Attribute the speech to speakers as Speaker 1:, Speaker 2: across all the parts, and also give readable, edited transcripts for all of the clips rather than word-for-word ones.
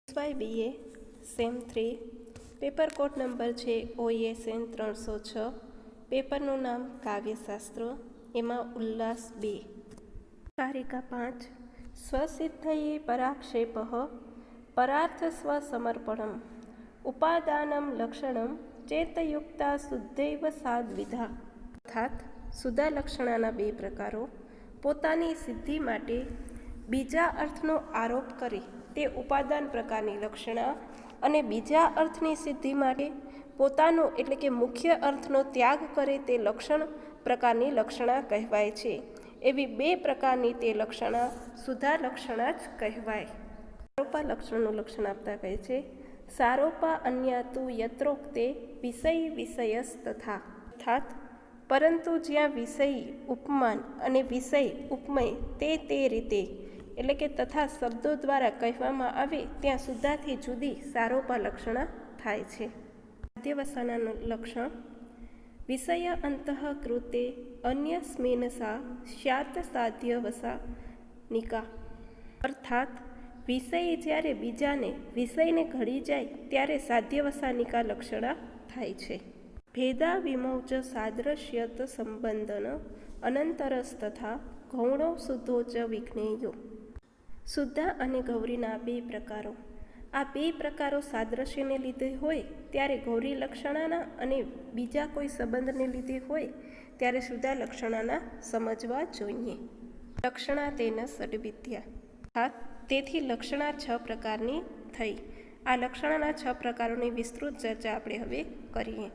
Speaker 1: SYBA sem 3 paper code number છે OESN 306। પેપરનું નામ કાવ્યશાસ્ત્ર, એમાં ઉલ્લાસ 2। કારિકા 5 સ્વસિદ્ધયે પરાક્ષેપઃ પરાર્થ સ્વસમર્પણમ ઉપાદાનમ લક્ષણમ ચેતયુક્તા શુદ્ધૈવ સાદ્વિધા। અર્થાત સુધા લક્ષણાના બે પ્રકારો પોતાની સિદ્ધિ માટે બીજા અર્થનો આરોપ કરી તે ઉપાદાન પ્રકારની લક્ષણા અને બીજા અર્થની સિદ્ધિ માટે પોતાનો એટલે કે મુખ્ય અર્થનો ત્યાગ કરે તે લક્ષણ પ્રકારની લક્ષણા કહેવાય છે। એવી બે પ્રકારની તે લક્ષણા સુધા લક્ષણા જ કહેવાય। સારોપા લક્ષણનું લક્ષણ આપતા કહે છે સારોપા અન્યાતુ યત્રોક્તે વિષય વિષયસ તથા। અર્થાત પરંતુ જ્યાં વિષય ઉપમાન અને વિષય ઉપમય તે રીતે એટલે કે તથા શબ્દો દ્વારા કહેવામાં આવે ત્યાં સુધાથી જુદી સારોપા લક્ષણા થાય છે। સાધ્યવસાનાનું લક્ષણ વિષય અંતઃકૃતે અન્યસ્મિન્સા સ્યાત સાધ્યવસાનિકા। અર્થાત વિષય જ્યારે બીજાને વિષયને ઘડી જાય ત્યારે સાધ્યવસાનિકા લક્ષણા થાય છે। ભેદા વિમૌચ સાદ્રશ્યત સંબંધન અનંતરસ્તથા ગૌણો શુદ્ધો ચ વિઘ્નેયો। શુદ્ધા અને ગૌરીના બે પ્રકારો, આ બે પ્રકારો સાદ્રશ્યને લીધે હોય ત્યારે ગૌરી લક્ષણાના અને બીજા કોઈ સંબંધને લીધે હોય ત્યારે શુદ્ધા લક્ષણાના સમજવા જોઈએ। લક્ષણા તેન ષડવિદ્યા। અર્થાત તેથી લક્ષણા 6 પ્રકારની થઈ। આ લક્ષણાના 6 પ્રકારોની વિસ્તૃત ચર્ચા આપણે હવે કરીએ।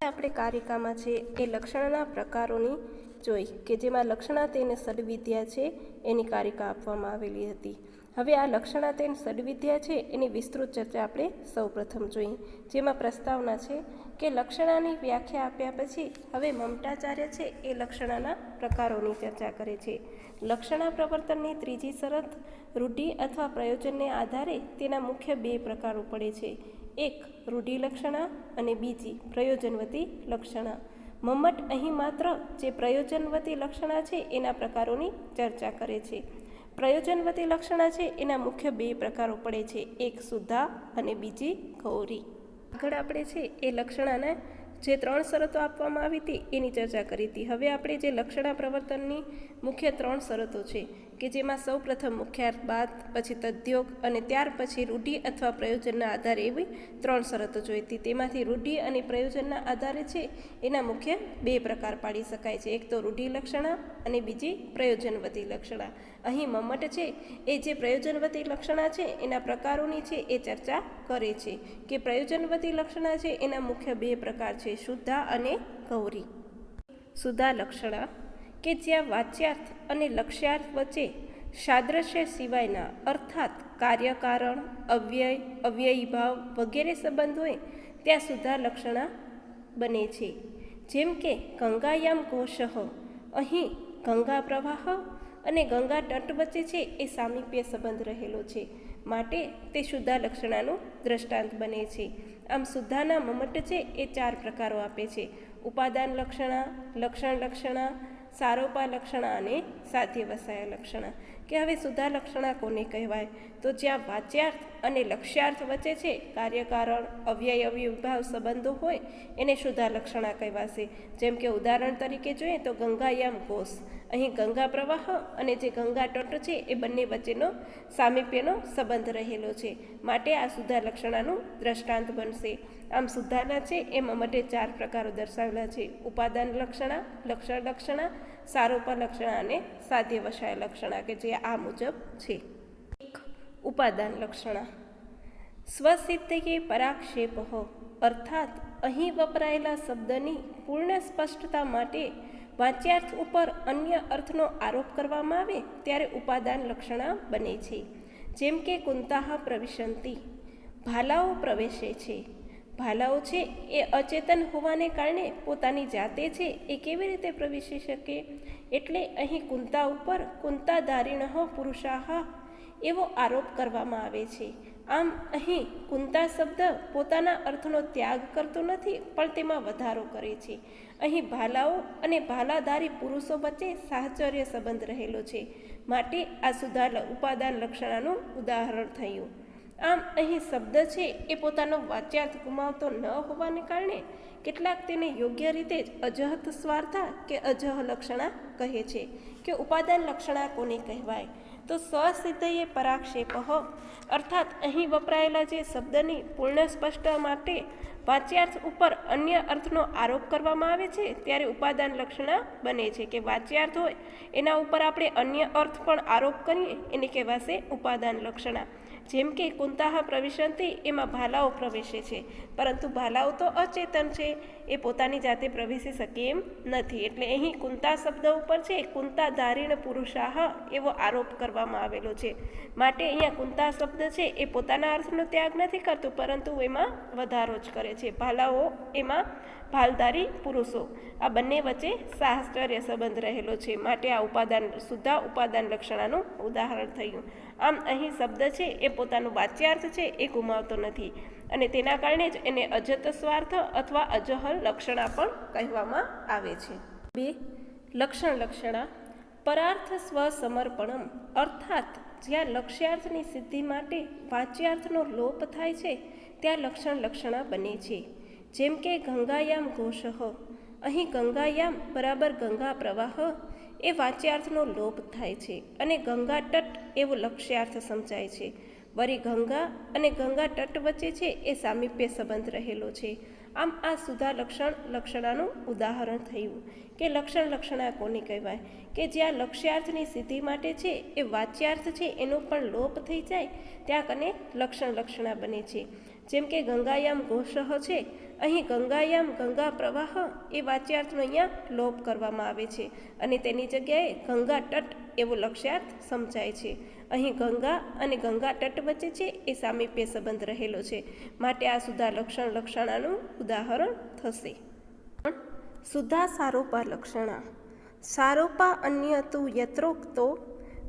Speaker 1: આપણે કારિકામાં છે એ લક્ષણના પ્રકારોની જોઈ કે જેમાં લક્ષણા તેને ષડવિદ્યા છે એની કારિકા આપવામાં આવેલી હતી। હવે આ લક્ષણા તેને ષડવિદ્યા છે એની વિસ્તૃત ચર્ચા આપણે સૌપ્રથમ જોઈએ, જેમાં પ્રસ્તાવના છે કે લક્ષણાની વ્યાખ્યા આપ્યા પછી હવે મમતાચાર્ય છે એ લક્ષણાના પ્રકારોની ચર્ચા કરે છે। લક્ષણા પ્રવર્તનની ત્રીજી શરત રૂઢિ અથવા પ્રયોજનને આધારે તેના મુખ્ય બે પ્રકારો પડે છે, એક રૂઢિ લક્ષણા અને બીજી પ્રયોજનવતી લક્ષણા। મમ્મટ અહીં માત્ર જે પ્રયોજનવતી લક્ષણા છે એના પ્રકારોની ચર્ચા કરે છે। પ્રયોજનવતી લક્ષણા છે એના મુખ્ય બે પ્રકારો પડે છે, એક સુધા અને બીજી ગૌરી। આગળ આપણે છે એ લક્ષણાને જે 3 શરતો આપવામાં આવી હતી એની ચર્ચા કરી હતી। હવે આપણે જે લક્ષણા પ્રવર્તનની મુખ્ય 3 શરતો છે કે જેમાં સૌ પ્રથમ મુખ્યાર્થ બાદ પછી તદ્યોગ અને ત્યાર પછી રૂઢિ અથવા પ્રયોજનના આધારે એવી 3 શરતો જોઈ હતી। તેમાંથી રૂઢિ અને પ્રયોજનના આધારે છે એના મુખ્ય બે પ્રકાર પાડી શકાય છે, એક તો રૂઢિ લક્ષણા અને બીજી પ્રયોજનવતી લક્ષણા। અહીં મમ્મટ છે એ જે પ્રયોજનવતી લક્ષણા છે એના પ્રકારોની છે એ ચર્ચા કરે છે કે પ્રયોજનવતી લક્ષણા છે એના મુખ્ય બે પ્રકાર છે, શુદ્ધા અને ગૌરી। શુદ્ધા લક્ષણા કે જ્યાં વાચ્યાર્થ અને લક્ષ્યાર્થ વચ્ચે સાદ્રશ્ય સિવાયના અર્થાત કાર્યકારણ અવ્યય અવ્યયીભાવ વગેરે સંબંધ હોય ત્યાં શુદ્ધા લક્ષણા બને છે। જેમ કે ગંગાયામ ઘોષઃ, અહીં ગંગા પ્રવાહ અને ગંગા તટ વચ્ચે છે એ સામીપ્ય સંબંધ રહેલો છે, માટે તે શુદ્ધા લક્ષણાનું દ્રષ્ટાંત બને છે। આમ શુદ્ધાના મમ્મટ છે એ 4 પ્રકારો આપે છે, ઉપાદાન લક્ષણા, લક્ષણ લક્ષણા, સારોપા લક્ષણા અને સાધ્યવસાય લક્ષણા। કે હવે શુદ્ધા લક્ષણા કોને કહેવાય તો જ્યાં વાચ્યાર્થ અને લક્ષ્યાર્થ વચ્ચે છે કાર્યકારણ અવ્યય અવ્યયીભાવ સંબંધો હોય એને શુદ્ધા લક્ષણા કહેવાશે। જેમ કે ઉદાહરણ તરીકે જોઈએ તો ગંગાયામ ઘોષ, અહીં ગંગા પ્રવાહ અને જે ગંગા તટ છે એ બંને વચ્ચેનો સામીપ્યનો સંબંધ રહેલો છે, માટે આ શુદ્ધા લક્ષણાનું દ્રષ્ટાંત બનશે। આમ શુદ્ધાના છે એ મમ્મટે 4 પ્રકારો દર્શાવેલા છે, ઉપાદાન લક્ષણા, લક્ષણ લક્ષણા, સારોપા લક્ષણા અને સાધ્યવસાય લક્ષણા કે જે આ મુજબ છે। એક ઉપાદાન લક્ષણા સ્વસિદ્ધયે પરાક્ષેપઃ। અર્થાત અહીં વપરાયેલા શબ્દની પૂર્ણ સ્પષ્ટતા માટે વાચ્યાર્થ ઉપર અન્ય અર્થનો આરોપ કરવામાં આવે ત્યારે ઉપાદાન લક્ષણા બને છે। જેમ કે કુંતાહ પ્રવિશંતિ, ભાલાઓ પ્રવેશે છે। ભાલાઓ છે એ અચેતન હોવાને કારણે પોતાની જાતે છે એ કેવી રીતે પ્રવેશી શકે, એટલે અહીં કુંતા ઉપર કુંતાધારિણઃ પુરુષાહ એવો આરોપ કરવામાં આવે છે। આમ અહીં કુંતા શબ્દ પોતાના અર્થનો ત્યાગ કરતો નથી પણ તેમાં વધારો કરે છે। અહીં ભાલાઓ અને ભાલાધારી પુરુષો વચ્ચે સાહચર્ય સંબંધ રહેલો છે, માટે આ સુધા ઉપાદાન લક્ષણાનું ઉદાહરણ થયું। આમ અહીં શબ્દ છે એ પોતાનો વાચ્યાર્થ ગુમાવતો ન હોવાને કારણે કેટલાક તેને યોગ્ય રીતે જ અજહત સ્વાર્થા કે અજહ લક્ષણા કહે છે કે ઉપાદાન લક્ષણા કોને કહેવાય. તો સ્વસિદ્ધયે પરાક્ષેપ અર્થાત અહીં વપરાયેલા જે શબ્દની પૂર્ણ સ્પષ્ટ માટે વાચ્યાર્થ ઉપર અન્ય અર્થનો આરોપ કરવામાં આવે છે ત્યારે ઉપાદાન લક્ષણા બને છે કે વાચ્યાર્થ હોય એના ઉપર આપણે અન્ય અર્થ પણ આરોપ કરીએ એને કહેવાશે ઉપાદાન લક્ષણા. જેમ કે કુંતાહ પ્રવિશંતિ એમાં ભાલાઓ પ્રવેશે છે, પરંતુ ભાલાઓ તો અચેતન છે, એ પોતાની જાતે પ્રવેશી શકે એમ નથી. એટલે અહીં કુંતા શબ્દ ઉપર છે કુંતા ધારીણ પુરુષાહ એવો આરોપ કરવામાં આવેલો છે. માટે અહીંયા કુંતા શબ્દ છે એ પોતાના અર્થનો ત્યાગ નથી કરતું, પરંતુ એમાં વધારો જ કરે છે. ભાલાઓ એમાં ભાલધારી પુરુષો આ બંને વચ્ચે સાહચર્ય સંબંધ રહેલો છે. માટે આ ઉપાદાન સુદ્ધા ઉપાદાન લક્ષણાનું ઉદાહરણ થયું. આમ અહીં શબ્દ છે એ પોતાનું વાચ્યાર્થ છે એ ગુમાવતો નથી અને તેના કારણે જ એને અજત સ્વાર્થ અથવા અજહલ લક્ષણા પણ કહેવામાં આવે છે. 2. લક્ષણ લક્ષણા પરાર્થ સ્વસમર્પણમ અર્થાત જ્યાં લક્ષ્યાર્થની સિદ્ધિ માટે વાચ્યાર્થનો લોપ થાય છે ત્યાં લક્ષણ લક્ષણા બને છે. જેમ કે ગંગાયામ ઘોષ, અહીં ગંગાયામ બરાબર ગંગા પ્રવાહ એ વાચ્યાર્થનો લોપ થાય છે અને ગંગા તટ એવો લક્ષ્યાર્થ સમજાય છે. વળી ગંગા અને ગંગા તટ વચ્ચે છે એ સામીપ્ય સંબંધ રહેલો છે. આમ આ સુધા લક્ષણ લક્ષણાનું ઉદાહરણ થયું કે લક્ષણ લક્ષણા કોને કહેવાય કે જ્યાં લક્ષ્યાર્થની સિદ્ધિ માટે છે એ વાચ્યાર્થ છે એનો પણ લોપ થઈ જાય ત્યાં કને લક્ષણ લક્ષણા બને છે. જેમ કે ગંગાયામ ઘોષ છે, અહીં ગંગાયામ ગંગા પ્રવાહ એ વાચ્યાર્થનો અહીંયા લોપ કરવામાં આવે છે અને તેની જગ્યાએ ગંગા તટ એવો લક્ષ્યાર્થ સમજાય છે. અહીં ગંગા અને ગંગા તટ વચ્ચે છે એ સામીપ્ય સંબંધ રહેલો છે. માટે આ સુધા લક્ષણ લક્ષણાનું ઉદાહરણ થશે. સુધા સારોપા લક્ષણા સારોપા અન્ય તુ યત્રોક્તો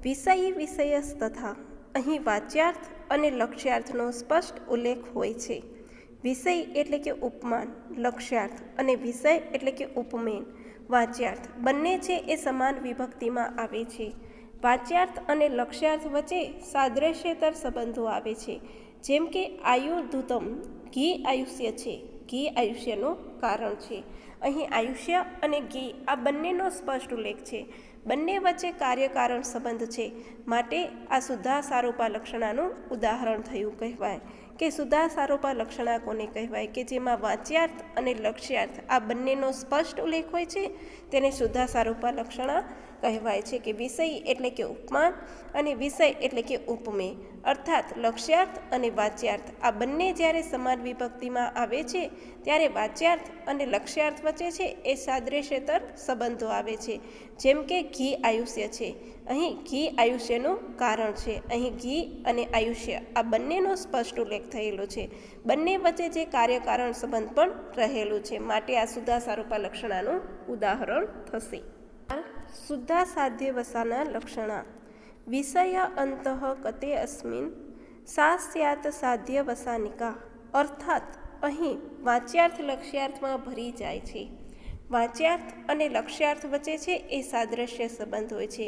Speaker 1: વિષયી વિષયસ તથા અહીં વાચ્યાર્થ અને લક્ષ્યાર્થનો સ્પષ્ટ ઉલ્લેખ હોય છે. વિષય એટલે કે ઉપમાન, લક્ષ્યાર્થ અને વિષય એટલે કે ઉપમેન વાચ્યાર્થ બંને છે એ સમાન વિભક્તિમાં આવે છે. વાચ્યાર્થ અને લક્ષ્યાર્થ વચ્ચે સાદ્રશ્યેતર સંબંધો આવે છે. જેમ કે આયુર્ધુતમ ઘી આયુષ્ય છે, ઘી આયુષ્યનું કારણ છે. અહીં આયુષ્ય અને ઘી આ બંનેનો સ્પષ્ટ ઉલ્લેખ છે. બંને વચ્ચે કાર્યકારણ સંબંધ છે. માટે આ સુધા સારોપા લક્ષણાનું ઉદાહરણ થયું કહેવાય કે સુધા સારોપા લક્ષણા કોને કહેવાય કે જેમાં વાચ્યાર્થ અને લક્ષ્યાર્થ આ બંનેનો સ્પષ્ટ ઉલ્લેખ હોય છે તેને સુધા સારોપા લક્ષણા કહેવાય છે. કે વિષય એટલે કે ઉપમાન અને વિષય એટલે કે ઉપમેય અર્થાત લક્ષ્યાર્થ અને વાચ્યાર્થ આ બંને જ્યારે સમાન વિભક્તિમાં આવે છે ત્યારે વાચ્યાર્થ અને લક્ષ્યાર્થ વચ્ચે છે એ સાદ્રશ્યેતર સંબંધો આવે છે. જેમ કે ઘી આયુષ્ય છે, અહીં ઘી આયુષ્યનું કારણ છે. અહીં ઘી અને આયુષ્ય આ બંનેનો સ્પષ્ટ ઉલ્લેખ થયેલો છે. બંને વચ્ચે જે કાર્યકારણ સંબંધ પણ રહેલું છે. માટે આ સુધા સારોપા લક્ષણાનું ઉદાહરણ થશે. સુધા સાધ્ય વસાના લક્ષણા વિષય અંતઃ કતે અસ્મિન સા સ્યાત સાધ્ય વસાનિકા અર્થાત અહીં વાચ્યાર્થ લક્ષ્યાર્થમાં ભરી જાય છે. વાચ્યાર્થ અને લક્ષ્યાર્થ વચ્ચે છે એ સાદ્રશ્ય સંબંધ હોય છે.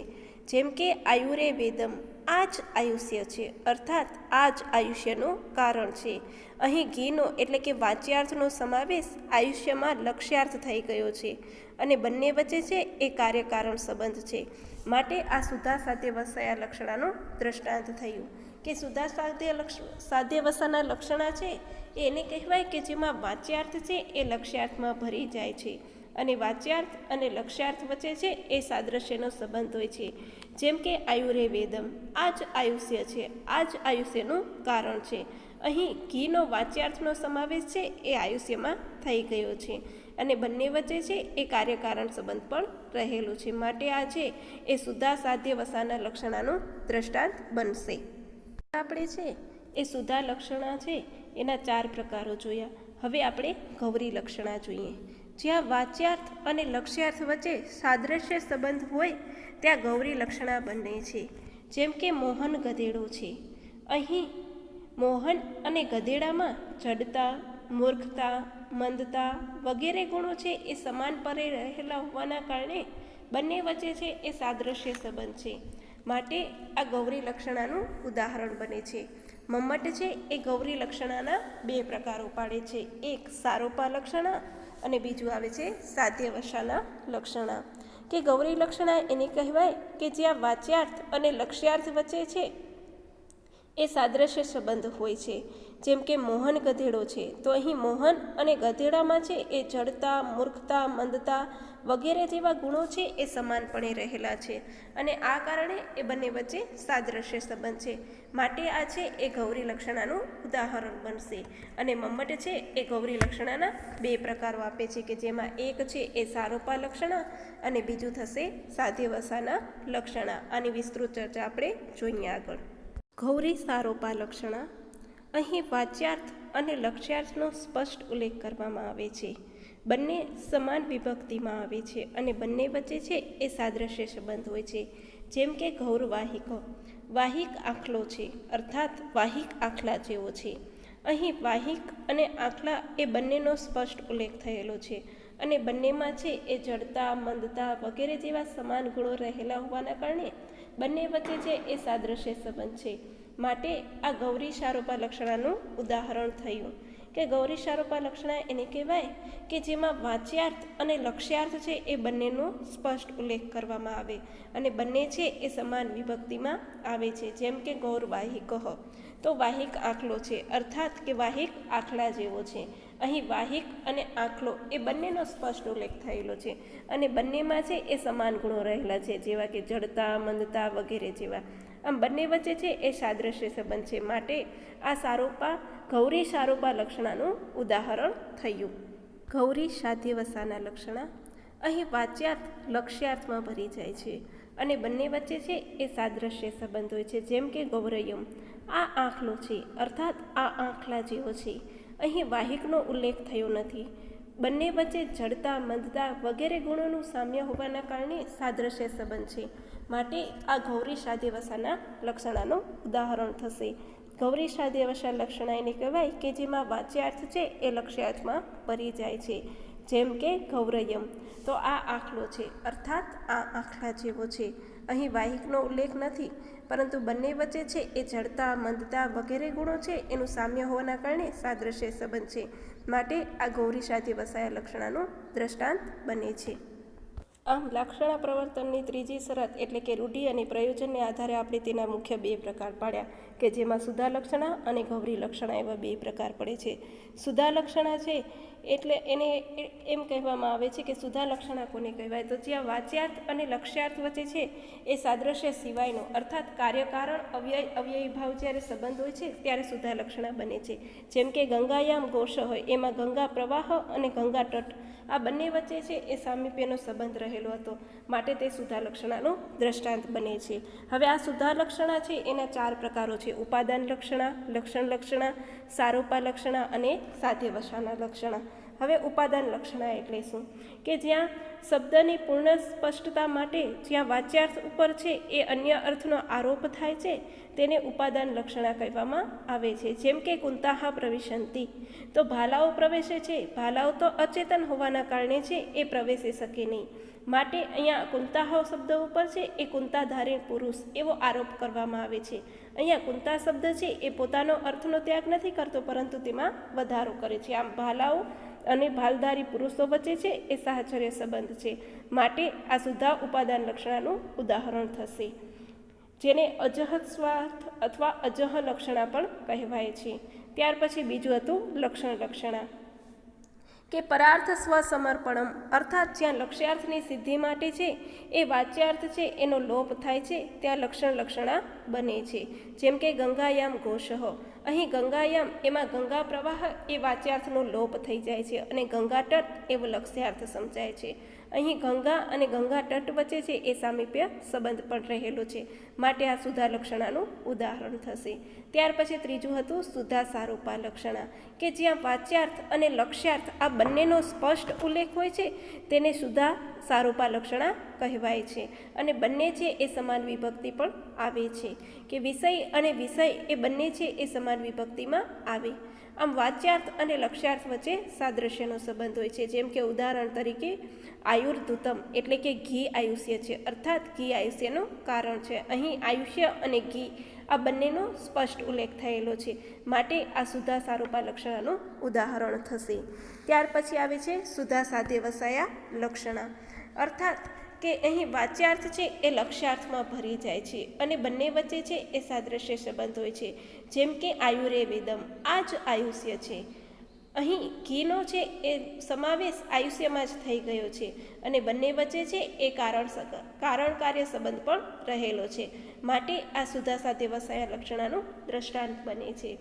Speaker 1: જેમ કે આયુરે વેદમ આ જ આયુષ્ય છે અર્થાત આ જ આયુષ્યનું કારણ છે. અહીં ઘીનો એટલે કે વાચ્યાર્થનો સમાવેશ આયુષ્યમાં લક્ષ્યાર્થ થઈ ગયો છે અને બંને વચ્ચે છે એ કાર્યકારણ સંબંધ છે. માટે આ સુધા સાધ્ય વસાયા લક્ષણાનું દ્રષ્ટાંત થયું કે સુધા સાધ્ય વસાના લક્ષણા છે એને કહેવાય કે જેમાં વાચ્યાર્થ છે એ લક્ષ્યાર્થમાં ભરી જાય છે અને વાચ્યાર્થ અને લક્ષ્યાર્થ વચ્ચે છે એ સાદ્રશ્યનો સંબંધ હોય છે. જેમ કે આયુરે વેદમ આ જ આયુષ્ય છે, આ જ આયુષ્યનું કારણ છે. અહીં ઘીનો વાચ્યાર્થનો સમાવેશ છે એ આયુષ્યમાં થઈ ગયો છે અને બંને વચ્ચે છે એ કાર્યકારણ સંબંધ પણ રહેલું છે. માટે આ છે એ સુધા સાધ્ય વસાના લક્ષણાનું દ્રષ્ટાંત બનશે. આપણે છે એ સુધા લક્ષણા છે એના 4 પ્રકારો જોયા. હવે આપણે ગૌરી લક્ષણા જોઈએ. જ્યાં વાચ્યાર્થ અને લક્ષ્યાર્થ વચ્ચે સાદ્રશ્ય સંબંધ હોય ત્યાં ગૌરી લક્ષણા બને છે. જેમ કે મોહન ગધેડો છે, અહીં મોહન અને ગધેડામાં જડતા, મૂર્ખતા, મંદતા વગેરે ગુણો છે એ સમાન પરે રહેલા હોવાના કારણે બંને વચ્ચે છે એ સાદ્રશ્ય સંબંધ છે. માટે આ ગૌરી લક્ષણાનું ઉદાહરણ બને છે. મમ્મટ છે એ ગૌરી લક્ષણાના બે પ્રકારો પાડે છે, એક સારોપા લક્ષણા અને બીજું આવે છે સાધ્યવસાના લક્ષણા. કે ગૌરી લક્ષણા એને કહેવાય કે જ્યાં વાચ્યાર્થ અને લક્ષ્યાર્થ વચ્ચે છે એ સાદ્રશ્ય સંબંધ હોય છે. જેમ કે મોહન ગધેડો છે તો અહીં મોહન અને ગધેડામાં છે એ જડતા, મૂર્ખતા, મંદતા વગેરે જેવા ગુણો છે એ સમાનપણે રહેલા છે અને આ કારણે એ બંને વચ્ચે સાદ્રશ્ય સંબંધ છે. માટે આ છે એ ગૌરી લક્ષણાનું ઉદાહરણ બનશે. અને મમ્મટ છે એ ગૌરી લક્ષણાના બે પ્રકારો આપે છે કે જેમાં એક છે એ સારોપા લક્ષણા અને બીજું થશે સાધ્યવસાના લક્ષણા. આની વિસ્તૃત ચર્ચા આપણે જોઈએ આગળ. ગૌરી સારોપા લક્ષણા. અહીં વાચ્યાર્થ અને લક્ષ્યાર્થનો સ્પષ્ટ ઉલ્લેખ કરવામાં આવે છે. બંને સમાન વિભક્તિમાં આવે છે અને બંને વચ્ચે છે એ સાદ્રશ્ય સંબંધ હોય છે. જેમ કે ગૌર વાહિક, વાહિક આખલો છે અર્થાત વાહિક આખલા જેવો છે. અહીં વાહિક અને આખલા એ બંનેનો સ્પષ્ટ ઉલ્લેખ થયેલો છે અને બંનેમાં છે એ જડતા, મંદતા વગેરે જેવા સમાન ગુણો રહેલા હોવાના કારણે બંને વચ્ચે છે એ સાદ્રશ્ય સંબંધ છે. માટે આ ગૌરી સારોપા લક્ષણાનું ઉદાહરણ થયું. કે ગૌરી સારોપા લક્ષણા એને કહેવાય કે જેમાં વાચ્યાર્થ અને લક્ષ્યાર્થ છે એ બંનેનો સ્પષ્ટ ઉલ્લેખ કરવામાં આવે અને બંને છે એ સમાન વિભક્તિમાં આવે છે. જેમ કે ગૌર વાહિક, તો વાહિક આખલો છે અર્થાત કે વાહિક આખલા જેવો છે. અહીં વાહિક અને આખલો એ બંનેનો સ્પષ્ટ ઉલ્લેખ થયેલો છે અને બંનેમાં છે એ સમાન ગુણો રહેલા છે જેવા કે જડતા, મંદતા વગેરે જેવા. આમ બંને વચ્ચે છે એ સાદ્રશ્ય સંબંધ છે. માટે આ સારોપા ગૌરી સારોપા લક્ષણાનું ઉદાહરણ થયું. ગૌરી સાધ્યવસાના લક્ષણા. અહીં વાચ્યાર્થ લક્ષ્યાર્થમાં ભરી જાય છે અને બંને વચ્ચે છે એ સાદ્રશ્ય સંબંધ હોય છે. જેમ કે ગૌરયમ, આ આંખલો છે અર્થાત આ આંખલા જેવો છે. અહીં વાહિકનો ઉલ્લેખ થયો નથી. બંને વચ્ચે જડતા, મંદતા વગેરે ગુણોનું સામ્ય હોવાના કારણે સાદ્રશ્ય સંબંધ છે. માટે આ ગૌરી સાધ્યવસાના લક્ષણાનું ઉદાહરણ થશે. ગૌરી સાધ્યવસા લક્ષણા એને કહેવાય કે જેમાં વાચ્યાર્થ છે એ લક્ષ્યાર્થમાં ભરી જાય છે. જેમ કે ગૌરયમ, તો આ આખલો છે અર્થાત આ આખલા જેવો છે. અહીં વાહિકનો ઉલ્લેખ નથી પરંતુ બંને વચ્ચે છે એ જડતા, મંદતા વગેરે ગુણો છે એનું સામ્ય હોવાના કારણે સાદ્રશ્ય સંબંધ છે. માટે આ ગૌરી સાધ્યવસાયા લક્ષણાનું દ્રષ્ટાંત બને છે. આમ લક્ષણા પ્રવર્તનની ત્રીજી શરત એટલે કે રૂઢિ અને પ્રયોજનને આધારે આપણે તેના મુખ્ય બે પ્રકાર પાડ્યા કે જેમાં સુધા લક્ષણા અને ગૌરી લક્ષણા એવા બે પ્રકાર પડે છે. સુધા લક્ષણા છે એટલે એને એમ કહેવામાં આવે છે કે સુધા લક્ષણા કોને કહેવાય તો જ્યાં વાચ્યાર્થ અને લક્ષ્યાર્થ વચ્ચે છે એ સાદ્રશ્ય સિવાયનો અર્થાત કાર્યકારણ અવ્યયી ભાવ જ્યારે સંબંધ હોય છે ત્યારે સુધા લક્ષણા બને છે. જેમ કે ગંગાયામ ઘોષ હોય એમાં ગંગા પ્રવાહ અને ગંગા તટ આ બંને વચ્ચે છે એ સામીપ્યનો સંબંધ રહેલો હતો. માટે તે સુધા લક્ષણાનું દ્રષ્ટાંત બને છે. હવે આ સુધા લક્ષણા છે એના ચાર પ્રકારો છે: ઉપાદાન લક્ષણા, લક્ષણ લક્ષણા, સારોપા લક્ષણા અને સાધ્યવસાના લક્ષણા. હવે ઉપાદાન લક્ષણા એટલે શું કે જ્યાં શબ્દની પૂર્ણ સ્પષ્ટતા માટે જ્યાં વાચ્યાર્થ ઉપર છે એ અન્ય અર્થનો આરોપ થાય છે તેને ઉપાદાન લક્ષણા કહેવામાં આવે છે. જેમ કે કુંતાહા પ્રવિશંતિ, તો ભાલાઓ પ્રવેશે છે. ભાલાઓ તો અચેતન હોવાના કારણે છે એ પ્રવેશી શકે નહીં. માટે અહીંયા કુંતાહા શબ્દ ઉપર છે એ કુંતાધારી પુરુષ એવો આરોપ કરવામાં આવે છે. અહીંયા કુંતા શબ્દ છે એ પોતાનો અર્થનો ત્યાગ નથી કરતો પરંતુ તેમાં વધારો કરે છે. આમ ભાલાઓ અને ભાલધારી પુરુષો વચ્ચે છે એ સાહચર્ય સંબંધ છે. માટે આ સુધા ઉપાદાન લક્ષણાનું ઉદાહરણ થશે, જેને અજહત સ્વાર્થ અથવા અજહ લક્ષણા પણ કહેવાય છે. ત્યાર પછી બીજું હતું લક્ષણ લક્ષણા કે પરાર્થ સ્વસમર્પણમ અર્થાત જ્યાં લક્ષ્યાર્થની સિદ્ધિ માટે છે એ વાચ્યાર્થ છે એનો લોપ થાય છે ત્યાં લક્ષણ લક્ષણા બને છે. જેમ કે ગંગાયામ ઘોષ, અહીં ગંગાયામ એમાં ગંગા પ્રવાહ એ વાચ્યાર્થનો લોપ થઈ જાય છે અને ગંગા તટ એવો લક્ષ્યાર્થ સમજાય છે. અહીં ગંગા અને ગંગા તટ વચ્ચે છે એ સામીપ્ય સંબંધ પણ રહેલો છે. માટે આ સુધા લક્ષણાનું ઉદાહરણ થશે. ત્યાર પછી ત્રીજું હતું સુધા સારોપા લક્ષણા કે જ્યાં વાચ્યાર્થ અને લક્ષ્યાર્થ આ બંનેનો સ્પષ્ટ ઉલ્લેખ હોય છે તેને સુધા સારોપા લક્ષણા કહેવાય છે અને બંને છે એ સમાન વિભક્તિ પણ આવે છે કે વિષય અને વિષય એ બંને છે એ સમાન વિભક્તિમાં આવે. આમ વાચ્યાર્થ અને લક્ષ્યાર્થ વચ્ચે સાદ્રશ્યનો સંબંધ હોય છે. જેમ કે ઉદાહરણ તરીકે આયુર્ધૂતમ એટલે કે ઘી આયુષ્ય છે અર્થાત ઘી આયુષ્યનું કારણ છે. અહીં આયુષ્ય અને ઘી આ બંનેનો સ્પષ્ટ ઉલ્લેખ થયેલો છે, માટે આ સુધા સારૂપા લક્ષણાનું ઉદાહરણ થશે. ત્યાર પછી આવે છે સુધા સાધ્ય વસાયા લક્ષણા, અર્થાત કે અહીં વાચ્યાર્થ છે એ લક્ષ્યાર્થમાં ભરી જાય છે અને બંને વચ્ચે છે એ સાદ્રશ્ય સંબંધ હોય છે. જેમ કે આયુરે વેદમ, આ જ આયુષ્ય છે. અહીં ઘીનો છે એ સમાવેશ આયુષ્યમાં જ થઈ ગયો છે અને બંને વચ્ચે છે એ કારણ કાર્ય સંબંધ પણ રહેલો છે, માટે આ સુધા સાધ્ય વસાયા લક્ષણાનું દ્રષ્ટાંત બને છે.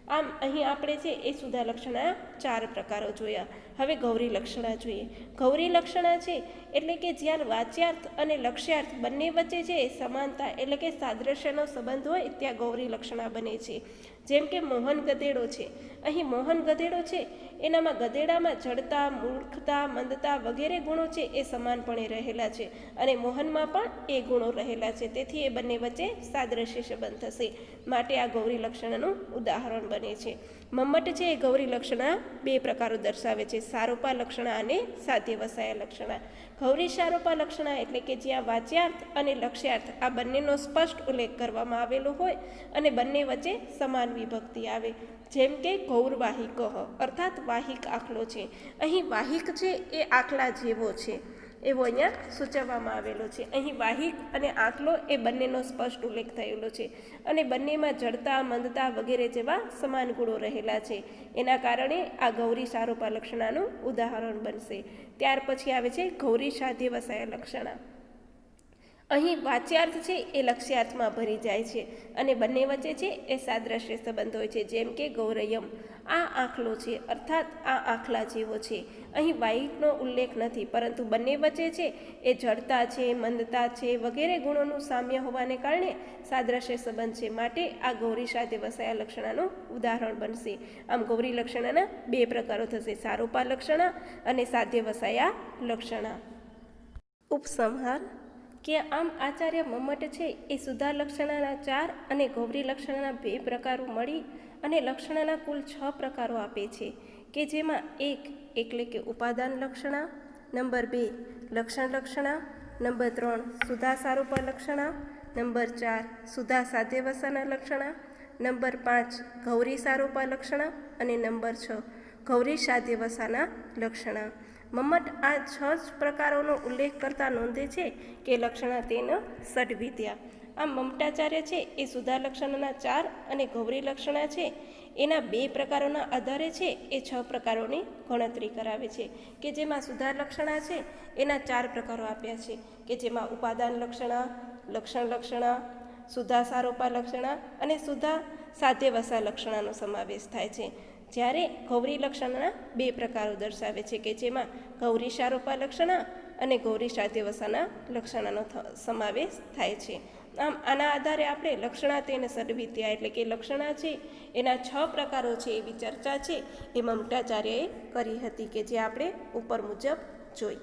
Speaker 1: આમ અહીં આપણે છે એ સુધા લક્ષણા 4 પ્રકારો જોયા. હવે ગૌરી લક્ષણા જોઈએ. ગૌરી લક્ષણા છે એટલે કે જ્યાં વાચ્યાર્થ અને લક્ષ્યાર્થ બંને વચ્ચે છે સમાનતા એટલે કે સાદ્રશ્યનો સંબંધ હોય ત્યાં ગૌરી લક્ષણા બને છે. જેમ કે મોહન ગધેડો છે. અહીં મોહન ગધેડો છે એનામાં ગધેડામાં જડતા, મૂર્ખતા, મંદતા વગેરે ગુણો છે એ સમાનપણે રહેલા છે અને મોહનમાં પણ એ ગુણો રહેલા છે, તેથી એ બંને વચ્ચે સાદ્રશ્ય સંબંધ થશે, માટે આ ગૌરી લક્ષણનું ઉદાહરણ બને છે. મમ્મટ છે એ ગૌરી લક્ષણા 2 પ્રકારો દર્શાવે છે, સારૂપા લક્ષણા અને સાધ્ય વસાયા લક્ષણા. ગૌરી સારૂપા લક્ષણા એટલે કે જ્યાં વાચ્યાર્થ અને લક્ષ્યાર્થ આ બંનેનો સ્પષ્ટ ઉલ્લેખ કરવામાં આવેલો હોય અને બંને વચ્ચે સમાન વિભક્તિ આવે. જેમ કે ગૌરવાહિક, અર્થાત વાહિક આખલો છે. અહીં વાહિક છે એ આખલા જેવો છે એવો અહીંયા સૂચવવામાં આવેલો છે. અહીં વાહિક અને આખલો એ બંનેનો સ્પષ્ટ ઉલ્લેખ થયેલો છે અને બંનેમાં જડતા, મંદતા વગેરે જેવા સમાન ગુણો રહેલા છે. એના કારણે આ ગૌરી સારૂપા લક્ષણાનું ઉદાહરણ બનશે. ત્યાર પછી આવે છે ગૌરી સાધ્ય વસાયા લક્ષણા. અહીં વાચ્યાર્થ છે એ લક્ષ્યાર્થમાં ભરી જાય છે અને બંને વચ્ચે છે એ સાદ્રશ્ય સંબંધ હોય છે. જેમ કે ગૌરયમ, આ આખલો છે અર્થાત આ આખલા જેવો છે. અહીં વાહિકનો ઉલ્લેખ નથી, પરંતુ બંને વચ્ચે છે એ જડતા છે, મંદતા છે વગેરે ગુણોનું સામ્ય હોવાને કારણે સાદ્રશ્ય સંબંધ છે, માટે આ ગૌરી સાધ્ય વસાયા લક્ષણાનું ઉદાહરણ બનશે. આમ ગૌરી લક્ષણાના 2 પ્રકારો થશે, સારૂપા લક્ષણા અને સાધ્ય વસાયા લક્ષણા. ઉપસંહાર કે આમ આચાર્ય મમ્મટ છે એ સુધા લક્ષણાના 4 અને ગૌરી લક્ષણાના 2 પ્રકારો મળી અને લક્ષણાના કુલ 6 પ્રકારો આપે છે, કે જેમાં 1 એટલે કે ઉપાદાન લક્ષણા, નંબર 2 લક્ષણ લક્ષણા, નંબર 3 સુધા સારૂપા લક્ષણા, નંબર 4 સુધા સાધ્ય વસાના લક્ષણા, નંબર 5 ગૌરી સારૂપા લક્ષણા અને નંબર 6 ગૌરી સાધ્ય વસાના લક્ષણા. મમ્મટ આ 6 પ્રકારોનો ઉલ્લેખ કરતા નોંધે છે કે લક્ષણા તેન ષડવિદ્યા. આમ મમટાચાર્ય છે એ સુધા લક્ષણના 4 અને ગૌરી લક્ષણા છે એના 2 પ્રકારોના આધારે છે એ 6 પ્રકારોની ગણતરી કરાવે છે, કે જેમાં સુધા લક્ષણા છે એના 4 પ્રકારો આપ્યા છે, કે જેમાં ઉપાદાન લક્ષણા, લક્ષણ લક્ષણા, સુધા સારૂપા લક્ષણા અને સુધા સાધ્ય વસા લક્ષણાનો સમાવેશ થાય છે. જ્યારે ગૌરી લક્ષણના 2 પ્રકારો દર્શાવે છે, કે જેમાં ગૌરી સારૂપા લક્ષણા અને ગૌરી સાધ્ય વસાના લક્ષણાનો સમાવેશ થાય છે. આમ આના આધારે આપણે લક્ષણા તેન ષડવિદ્યા એટલે કે લક્ષણા છે એના 6 પ્રકારો છે એવી ચર્ચા છે એ મમટાચાર્યએ કરી હતી, કે જે આપણે ઉપર મુજબ જોઈ.